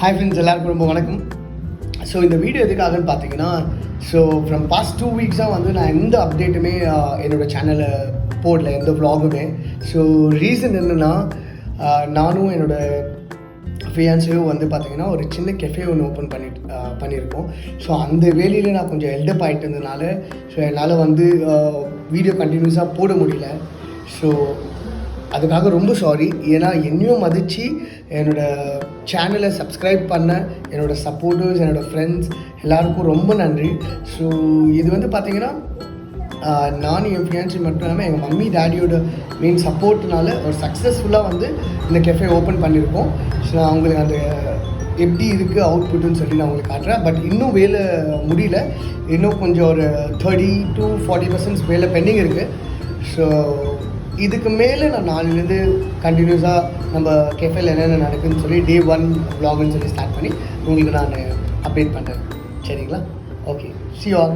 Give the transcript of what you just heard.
Hi friends, எல்லாருக்கும் ரொம்ப வணக்கம். ஸோ இந்த வீடியோ எதுக்காகன்னு பார்த்தீங்கன்னா, ஸோ ஃப்ரம் பாஸ்ட் 2 வீக்ஸாக வந்து நான் எந்த அப்டேட்டுமே என்னோடய சேனலில் போடல, எந்த vlogுமே. ஸோ ரீசன் என்னென்னா, நானும் என்னோடய ஃபியான்ஸையும் வந்து பார்த்திங்கன்னா ஒரு சின்ன கெஃபே ஒன்று ஓப்பன் பண்ணியிருக்கோம். ஸோ அந்த வேலையில் நான் கொஞ்சம் எல்டப் ஆகிட்டு இருந்ததுனால ஸோ என்னால் வந்து வீடியோ கண்டினியூஸாக போட முடியல. ஸோ அதுக்காக ரொம்ப சாரி. ஏன்னா என்னையும் மதித்து என்னோடய சேனலை சப்ஸ்கிரைப் பண்ண என்னோடய சப்போர்ட்டர்ஸ், என்னோடய ஃப்ரெண்ட்ஸ் எல்லாருக்கும் ரொம்ப நன்றி. ஸோ இது வந்து பார்த்திங்கன்னா நானும் என் ஃபியான்ஸி மட்டும் இல்லாமல் எங்கள் மம்மி டேடியோட மெயின் சப்போர்ட்னால ஒரு சக்ஸஸ்ஃபுல்லாக வந்து இந்த கெஃபே ஓப்பன் பண்ணியிருக்கோம். ஸோ நான் அவங்களுக்கு அந்த எப்படி இருக்குது அவுட்புட்டுன்னு சொல்லி நான் உங்களுக்கு காட்டுறேன். பட் இன்னும் வேலை முடியல, இன்னும் கொஞ்சம் ஒரு 30 to 40% வேலை பெண்டிங் இருக்குது. ஸோ இதுக்கு மேலே நான் நாளிலேருந்து கண்டினியூஸாக நம்ம கெஃபேல என்னென்ன நடக்குதுன்னு சொல்லி Day 1 vlogன்னு சொல்லி ஸ்டார்ட் பண்ணி உங்களுக்கு நான் அப்டேட் பண்ணுறேன். சரிங்களா? Okay, see you all.